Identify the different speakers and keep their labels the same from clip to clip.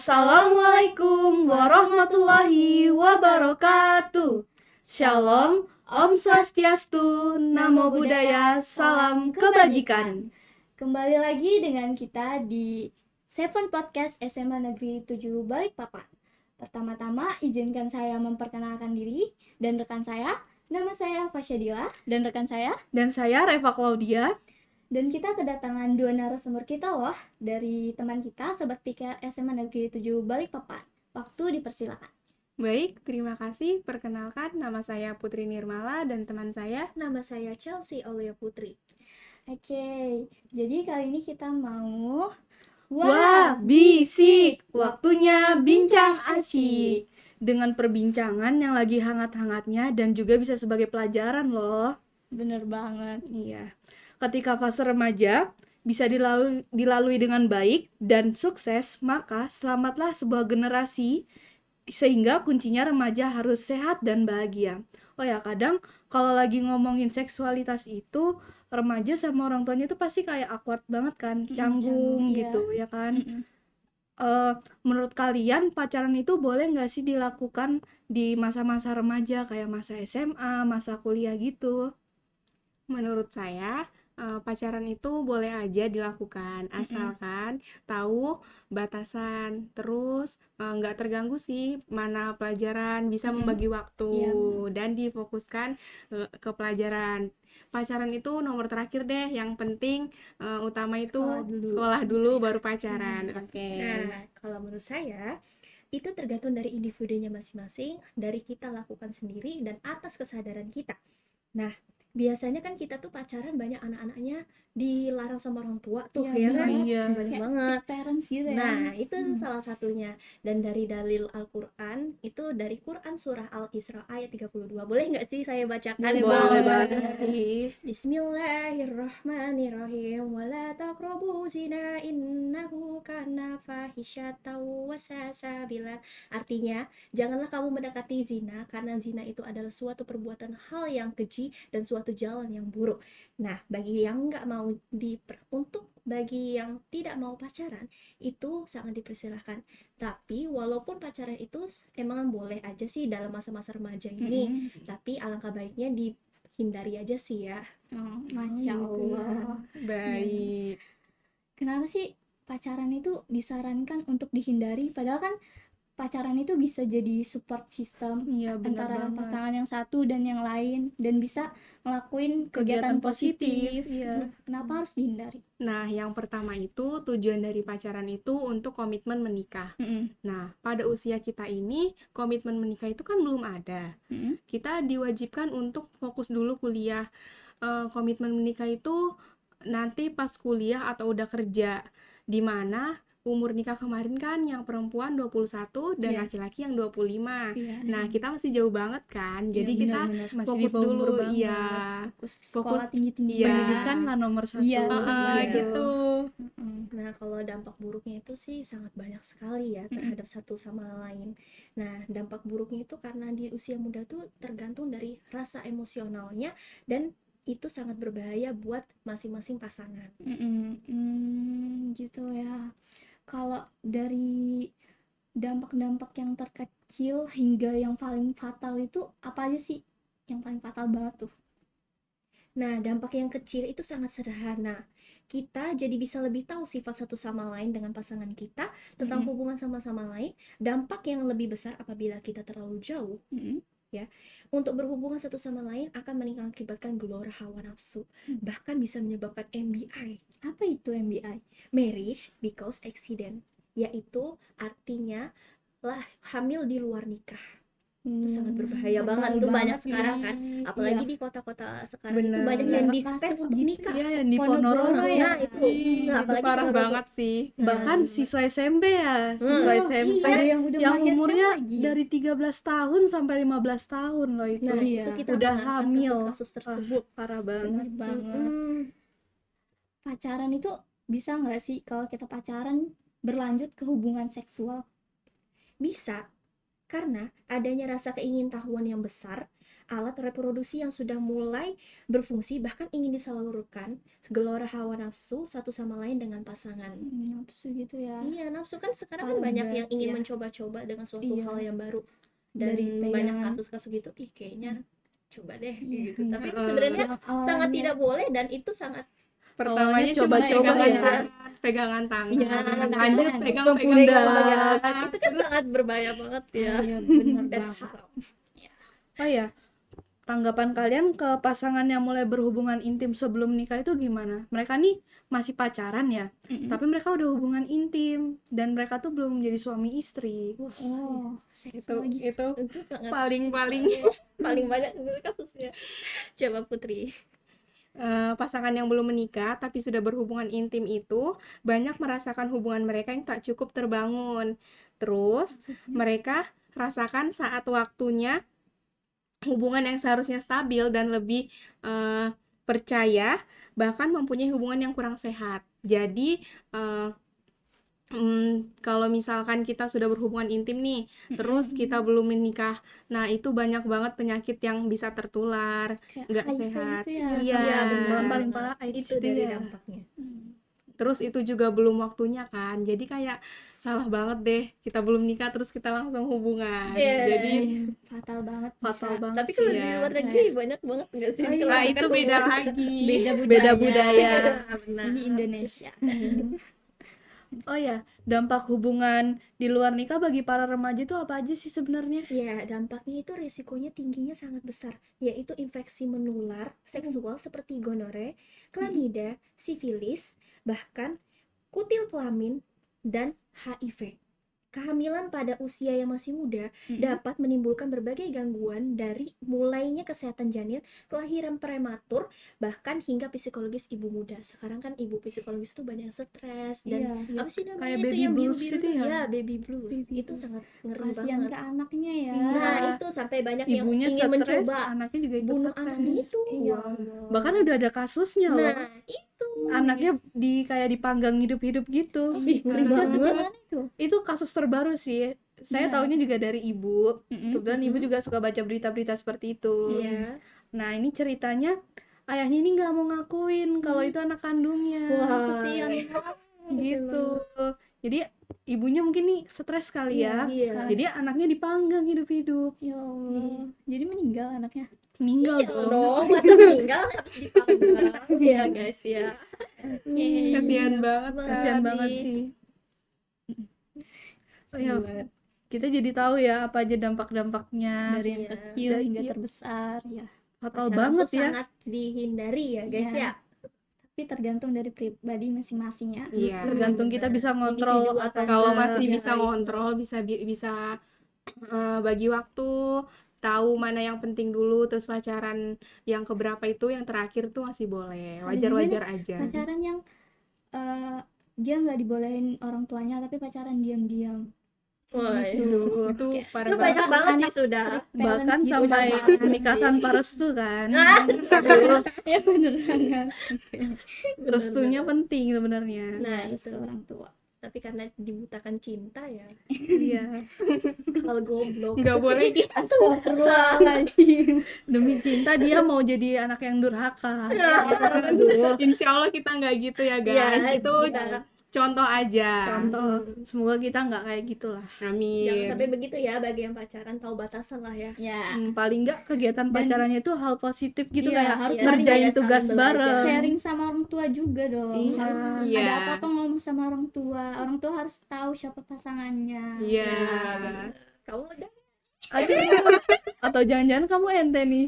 Speaker 1: Assalamualaikum warahmatullahi wabarakatuh. Shalom, Om Swastiastu, Namo Buddhaya, salam kebajikan.
Speaker 2: Kembali lagi dengan kita di Seven Podcast SMA Negeri 7 Balikpapan. Pertama-tama izinkan saya memperkenalkan diri dan rekan saya. Nama saya Fasyadila dan rekan saya.
Speaker 1: Dan saya Reva Claudia.
Speaker 2: Dan kita kedatangan dua narasumber kita loh, dari teman kita Sobat Pikir SMA Negeri 7 Balikpapan. Waktu dipersilakan.
Speaker 3: Baik, terima kasih. Perkenalkan, nama saya Putri Nirmala dan teman saya.
Speaker 4: Nama saya Chelsea Aulia Putri.
Speaker 2: Oke, jadi kali ini kita mau
Speaker 1: Wah, bisik, waktunya bincang asyik. Dengan perbincangan yang lagi hangat-hangatnya dan juga bisa sebagai pelajaran loh.
Speaker 2: Bener banget.
Speaker 1: Iya. Ketika fase remaja bisa dilalui dengan baik dan sukses, maka selamatlah sebuah generasi, sehingga kuncinya remaja harus sehat dan bahagia. Oh ya, kadang kalau lagi ngomongin seksualitas itu, remaja sama orang tuanya itu pasti kayak awkward banget kan, canggung
Speaker 2: iya.
Speaker 1: gitu ya kan. Menurut kalian pacaran itu boleh nggak sih dilakukan di masa-masa remaja kayak masa SMA, masa kuliah gitu?
Speaker 3: Menurut saya, pacaran itu boleh aja dilakukan, asalkan tahu batasan, terus nggak terganggu sih mana pelajaran, bisa membagi waktu
Speaker 2: Iya,
Speaker 3: dan difokuskan ke pelajaran. Pacaran itu nomor terakhir deh, yang penting utama itu
Speaker 2: Sekolah dulu.
Speaker 3: sekolah dulu baru pacaran. Oke.
Speaker 4: Nah, kalau menurut saya, itu tergantung dari individunya masing-masing, dari kita lakukan sendiri, dan atas kesadaran kita. Nah, biasanya kan kita tuh pacaran banyak anak-anaknya dilarang sama orang tua tuh,
Speaker 2: Iya,
Speaker 4: ya kan?
Speaker 2: bener.
Speaker 1: Iya.
Speaker 4: Banyak
Speaker 2: Kayak
Speaker 4: banget.
Speaker 2: strict parents gitu ya.
Speaker 4: Nah, itu salah satunya. Dan dari dalil Al-Quran, itu dari Quran Surah Al-Isra ayat 32. Boleh nggak sih saya bacakan?
Speaker 1: Boleh banget sih.
Speaker 4: Bismillahirrahmanirrahim. Wala taqrabu zina innahu kana fahisyatan wa sabila. Artinya, janganlah kamu mendekati zina, karena zina itu adalah suatu perbuatan hal yang keji dan suatu jalan yang buruk. Nah, bagi yang nggak mau bagi yang tidak mau pacaran, itu sangat dipersilahkan. Tapi walaupun pacaran itu emang boleh aja sih dalam masa-masa remaja ini, tapi alangkah baiknya dihindari aja sih ya.
Speaker 2: Oh, Masya Allah.
Speaker 3: Baik.
Speaker 2: Kenapa sih pacaran itu disarankan untuk dihindari? Padahal kan pacaran itu bisa jadi support system
Speaker 1: Iya, benar
Speaker 2: antara
Speaker 1: banget.
Speaker 2: pasangan yang satu dan yang lain, dan bisa ngelakuin kegiatan positif.
Speaker 1: Iya.
Speaker 2: Kenapa harus dihindari?
Speaker 3: Nah, yang pertama itu tujuan dari pacaran itu untuk komitmen menikah. Nah, pada usia kita ini, komitmen menikah itu kan belum ada. Kita diwajibkan untuk fokus dulu kuliah. Komitmen menikah itu nanti pas kuliah atau udah kerja, di mana umur nikah kemarin kan yang perempuan 21 dan
Speaker 2: Iya.
Speaker 3: laki-laki yang 25.
Speaker 2: Iya.
Speaker 3: Nah, kita masih jauh banget kan. Jadi kita
Speaker 1: benar-benar masih di
Speaker 3: fokus
Speaker 1: bawah umur
Speaker 3: dulu,
Speaker 1: banget.
Speaker 3: iya.
Speaker 2: Fokus sekolah tinggi-tinggi.
Speaker 3: iya.
Speaker 1: Pendidikan lah nomor satu.
Speaker 2: Iya,
Speaker 3: Gitu.
Speaker 4: Nah, kalau dampak buruknya itu sih sangat banyak sekali ya terhadap satu sama lain. Nah, dampak buruknya itu karena di usia muda tuh tergantung dari rasa emosionalnya, dan itu sangat berbahaya buat masing-masing pasangan.
Speaker 2: Gitu ya. Kalau dari dampak-dampak yang terkecil hingga yang paling fatal itu apa aja sih? Yang paling fatal banget tuh.
Speaker 4: Nah, dampak yang kecil itu sangat sederhana. Kita jadi bisa lebih tahu sifat satu sama lain dengan pasangan kita, tentang hubungan sama-sama lain. Dampak yang lebih besar apabila kita terlalu jauh, ya, untuk berhubungan satu sama lain akan mengakibatkan gelora hawa nafsu, bahkan bisa menyebabkan MBI.
Speaker 2: Apa itu MBI?
Speaker 4: Marriage because accident, yaitu artinya lah hamil di luar nikah. Itu sangat berbahaya
Speaker 2: fatal
Speaker 4: banget tuh, banyak
Speaker 2: banget
Speaker 4: sekarang
Speaker 2: nih.
Speaker 4: kan, apalagi
Speaker 2: Iya.
Speaker 4: di kota-kota sekarang itu
Speaker 3: Bener.
Speaker 4: banyak yang
Speaker 2: Kasus
Speaker 4: dites untuk
Speaker 2: di-
Speaker 4: nikah.
Speaker 1: Iya, yang di
Speaker 2: Ponorogo
Speaker 1: Ponorogo
Speaker 2: ya.
Speaker 4: Nah, itu. Nah,
Speaker 3: Itu
Speaker 4: apalagi
Speaker 3: parah
Speaker 4: Ponorogo.
Speaker 3: banget sih.
Speaker 1: Bahkan siswa SMP ya, siswa
Speaker 2: Oh,
Speaker 1: SMP
Speaker 2: iya, yang udah
Speaker 1: yang
Speaker 2: melahirkan
Speaker 1: umurnya
Speaker 2: lagi.
Speaker 1: dari 13 tahun sampai 15 tahun loh itu.
Speaker 4: Nah,
Speaker 2: Iya.
Speaker 4: itu kita
Speaker 1: Udah
Speaker 4: mengangkat
Speaker 1: hamil.
Speaker 4: kasus-kasus tersebut.
Speaker 1: Parah
Speaker 2: Bener
Speaker 1: banget.
Speaker 2: banget. Pacaran itu bisa nggak sih kalau kita pacaran berlanjut ke hubungan seksual?
Speaker 4: Bisa, karena adanya rasa keingintahuan yang besar alat reproduksi yang sudah mulai berfungsi, bahkan ingin disalurkan gelora hawa nafsu satu sama lain dengan pasangan.
Speaker 2: Nafsu gitu ya.
Speaker 4: Iya, nafsu kan sekarang kan banyak yang
Speaker 2: Padat,
Speaker 4: ingin
Speaker 2: ya.
Speaker 4: mencoba-coba dengan suatu
Speaker 2: Iya.
Speaker 4: hal yang baru, dan
Speaker 2: Dari
Speaker 4: banyak
Speaker 2: pegangan.
Speaker 4: kasus-kasus gitu, ih kayaknya coba deh
Speaker 2: Iya,
Speaker 4: gitu.
Speaker 2: iya.
Speaker 4: Tapi sebenarnya
Speaker 2: Yang
Speaker 4: sangat
Speaker 2: awalnya-
Speaker 4: tidak boleh, dan itu sangat
Speaker 3: Pertamanya
Speaker 1: Awalnya
Speaker 3: cuma
Speaker 1: coba-coba
Speaker 3: pegangan
Speaker 1: ya.
Speaker 3: tangan, pegangan tangan.
Speaker 2: Iya,
Speaker 3: Lanjut
Speaker 2: tangan.
Speaker 3: pegang-pegang
Speaker 1: Pundak.
Speaker 3: pundak.
Speaker 4: itu kan sangat berbahaya banget ya,
Speaker 2: Iya, bener
Speaker 4: dan
Speaker 2: banget.
Speaker 4: haram.
Speaker 1: Oh ya, tanggapan kalian ke pasangan yang mulai berhubungan intim sebelum nikah itu gimana? Mereka nih masih pacaran ya, tapi mereka udah hubungan intim dan mereka tuh belum menjadi suami istri.
Speaker 2: Oh, seks
Speaker 3: Itu
Speaker 2: lagi.
Speaker 3: itu
Speaker 4: Itu sangat
Speaker 3: paling
Speaker 4: paling banyak dulu kasusnya. Coba Putri.
Speaker 3: pasangan yang belum menikah tapi sudah berhubungan intim itu banyak merasakan hubungan mereka yang tak cukup terbangun. Terus mereka rasakan saat waktunya hubungan yang seharusnya stabil dan lebih percaya, bahkan mempunyai hubungan yang kurang sehat. Jadi kalau misalkan kita sudah berhubungan intim nih, terus kita belum menikah, nah itu banyak banget penyakit yang bisa tertular,
Speaker 2: Kayak
Speaker 3: nggak
Speaker 2: HIV
Speaker 3: sehat.
Speaker 2: gitu ya.
Speaker 1: Iya,
Speaker 3: Iya,
Speaker 1: bener.
Speaker 3: benar.
Speaker 1: Paling parah AIDS
Speaker 4: Itu dari
Speaker 1: ya.
Speaker 4: dampaknya.
Speaker 3: Terus itu juga belum waktunya kan, jadi kayak salah banget deh kita belum nikah terus kita langsung hubungan.
Speaker 4: Iya.
Speaker 3: Jadi
Speaker 2: Fatal banget.
Speaker 1: Fatal
Speaker 2: bisa.
Speaker 1: banget
Speaker 4: Tapi
Speaker 1: sih
Speaker 4: kalau
Speaker 3: ya.
Speaker 4: di luar negeri banyak banget nggak sih?
Speaker 2: Oh iya.
Speaker 4: Kalau
Speaker 3: nah
Speaker 4: kan
Speaker 3: itu beda
Speaker 4: hubungan-
Speaker 3: lagi.
Speaker 2: Beda
Speaker 1: budaya.
Speaker 4: Benar.
Speaker 2: Ini Indonesia.
Speaker 1: Oh ya, dampak hubungan di luar nikah bagi para remaja itu apa aja sih sebenarnya?
Speaker 4: Ya, dampaknya itu resikonya tingginya sangat besar, yaitu infeksi menular seksual seperti gonore, klamida, sifilis, bahkan kutil kelamin, dan HIV. Kehamilan pada usia yang masih muda dapat menimbulkan berbagai gangguan dari mulainya kesehatan janin, kelahiran prematur, bahkan hingga psikologis ibu muda. Sekarang kan ibu psikologis tuh banyak stres dan
Speaker 2: Iya.
Speaker 4: apa sih namanya
Speaker 1: Kayak
Speaker 4: itu
Speaker 1: baby
Speaker 4: yang
Speaker 1: blues
Speaker 4: biru-biru
Speaker 1: itu
Speaker 4: tuh?
Speaker 1: ya?
Speaker 4: Ya, baby blues.
Speaker 2: Baby
Speaker 4: Itu
Speaker 2: blues.
Speaker 4: sangat ngeri
Speaker 2: Kasihan
Speaker 4: banget.
Speaker 2: ke anaknya ya.
Speaker 1: Iya.
Speaker 4: Nah, itu sampai banyak yang
Speaker 1: Ibunya
Speaker 4: ingin
Speaker 1: stres,
Speaker 4: mencoba
Speaker 1: anaknya juga ikut
Speaker 4: bunuh
Speaker 1: stres.
Speaker 4: anaknya itu.
Speaker 2: Iya.
Speaker 4: Wow.
Speaker 1: Bahkan udah ada kasusnya loh.
Speaker 4: Nah, itu.
Speaker 1: Anaknya kayak dipanggang hidup-hidup gitu.
Speaker 4: Ih, ngeri
Speaker 2: Itu
Speaker 4: banget.
Speaker 2: kasus gimana itu?
Speaker 1: Itu kasus terbaru sih. Saya
Speaker 2: Iya.
Speaker 1: taunya juga dari ibu.
Speaker 2: Mm-mm.
Speaker 1: Kebetulan ibu juga suka baca berita-berita seperti itu.
Speaker 4: Iya.
Speaker 1: Nah, ini ceritanya ayahnya ini nggak mau ngakuin kalau itu anak kandungnya.
Speaker 4: Wah.
Speaker 2: Kasihan
Speaker 1: Gitu. Jadi ibunya mungkin nih stres kali ya.
Speaker 4: Iya.
Speaker 1: Jadi anaknya dipanggang hidup-hidup.
Speaker 2: Ya Allah. Jadi meninggal anaknya.
Speaker 1: Meninggal
Speaker 4: Iya
Speaker 1: dong.
Speaker 4: dong, masa meninggal habis dipanggang. Ya guys ya. Oke.
Speaker 3: Kasihan banget
Speaker 1: Kasihan banget sih. Oh ya, kita jadi tahu ya apa aja dampak-dampaknya.
Speaker 2: Dari yang
Speaker 4: Iya.
Speaker 2: kecil hingga
Speaker 1: Iya.
Speaker 2: terbesar ya.
Speaker 1: Fatal
Speaker 4: Pacaran
Speaker 1: banget
Speaker 4: tuh
Speaker 1: ya.
Speaker 4: sangat dihindari ya guys
Speaker 2: Iya.
Speaker 4: ya.
Speaker 2: Tapi tergantung dari pribadi masing-masing ya.
Speaker 3: Iya.
Speaker 1: Tergantung kita bisa ngontrol
Speaker 4: Individu
Speaker 1: atau
Speaker 4: akan
Speaker 3: Kalau
Speaker 1: enggak.
Speaker 3: masih
Speaker 4: Iya,
Speaker 3: bisa
Speaker 4: iya.
Speaker 3: ngontrol, bisa bagi waktu, tahu mana yang penting dulu, terus pacaran yang keberapa itu, yang terakhir tuh masih boleh,
Speaker 2: Ada juga
Speaker 3: wajar-wajar aja.
Speaker 2: Pacaran yang dia nggak dibolehin orang tuanya tapi pacaran diam-diam.
Speaker 4: Wah,
Speaker 2: Gitu.
Speaker 3: Itu
Speaker 2: Kayak-
Speaker 3: parah
Speaker 4: itu
Speaker 3: banget.
Speaker 4: banyak banget sih
Speaker 2: Anak
Speaker 4: sudah.
Speaker 2: strict parents
Speaker 1: Bahkan
Speaker 2: gitu
Speaker 1: sampai
Speaker 2: kan.
Speaker 1: menikah tanpa restu kan.
Speaker 2: Aduh, ya bener banget.
Speaker 1: Restunya penting sebenarnya.
Speaker 4: Nah,
Speaker 2: Restu
Speaker 4: itu.
Speaker 2: orang tua.
Speaker 4: Tapi karena dibutakan cinta ya,
Speaker 1: Iya.
Speaker 4: hal goblok.
Speaker 3: Nggak boleh gitu.
Speaker 2: Astagfirullahaladzim.
Speaker 1: Demi cinta dia mau jadi anak yang durhaka.
Speaker 4: Ya.
Speaker 1: Aduh.
Speaker 3: Insya Allah kita nggak gitu ya guys.
Speaker 4: Ya,
Speaker 3: Itu
Speaker 4: kita-
Speaker 3: contoh aja.
Speaker 1: Contoh, semoga kita nggak kayak gitulah.
Speaker 3: Amin.
Speaker 4: Jangan sampai begitu ya, bagi yang pacaran tahu batasan lah ya.
Speaker 2: Ya,
Speaker 1: Paling nggak kegiatan pacarannya itu hal positif gitu,
Speaker 2: Iya,
Speaker 1: kayak
Speaker 2: harus
Speaker 1: ngerjain
Speaker 4: saling
Speaker 1: tugas
Speaker 4: belajar.
Speaker 1: bareng.
Speaker 2: sharing sama orang tua juga dong.
Speaker 1: Iya.
Speaker 2: Harus
Speaker 3: Iya.
Speaker 2: ada apa-apa ngomong sama orang tua. Orang tua harus tahu siapa pasangannya.
Speaker 3: Iya.
Speaker 4: Kamu udah
Speaker 1: Aduh. Atau jangan-jangan kamu ente nih.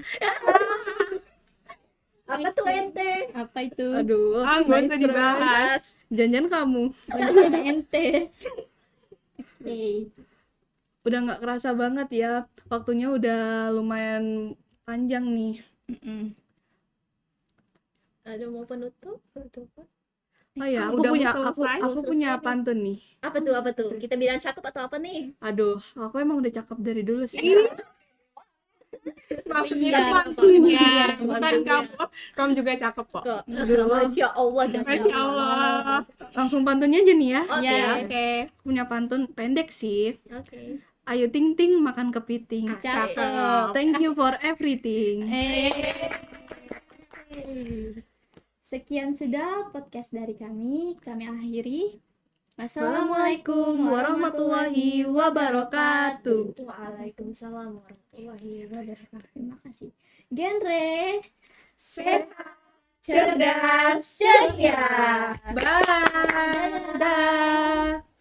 Speaker 4: apa tuh ente?
Speaker 2: Apa itu?
Speaker 1: Aduh.
Speaker 3: Nggak usah dibahas.
Speaker 1: Jangan-jangan kamu.
Speaker 2: Ada ente. Oke.
Speaker 1: Udah nggak kerasa banget ya. Waktunya udah lumayan panjang nih.
Speaker 2: Mm-mm.
Speaker 4: Ada mau penutup? Penutup?
Speaker 1: Oh ya, aku
Speaker 3: Udah mau
Speaker 1: punya
Speaker 3: selesai,
Speaker 1: aku
Speaker 4: mau
Speaker 1: punya
Speaker 4: selesai nih.
Speaker 1: pantun nih.
Speaker 4: Apa tuh? Apa tuh? Kita bilang cakep atau apa nih?
Speaker 1: Aduh, aku emang udah cakep dari dulu sih.
Speaker 3: Maksudnya
Speaker 2: Iya,
Speaker 3: itu pantunnya,
Speaker 2: iya,
Speaker 3: bukan
Speaker 4: pantunnya.
Speaker 3: kamu. Kamu juga cakep kok.
Speaker 4: Kok? Masya Allah,
Speaker 3: Masya Allah.
Speaker 1: Langsung pantunnya aja nih ya.
Speaker 4: Oke,
Speaker 2: Ya.
Speaker 3: Oke.
Speaker 1: Aku punya pantun pendek sih.
Speaker 4: oke.
Speaker 1: Ayo ting ting makan kepiting.
Speaker 2: Cakep.
Speaker 1: Thank you for everything.
Speaker 2: Sekian sudah podcast dari kami akhiri.
Speaker 1: Wassalamualaikum warahmatullahi wabarakatuh.
Speaker 4: Waalaikumsalam warahmatullahi wabarakatuh.
Speaker 2: Terima kasih. Genre
Speaker 4: Sehat,
Speaker 2: cerdas, ceria.
Speaker 3: Bye.
Speaker 1: Dadah.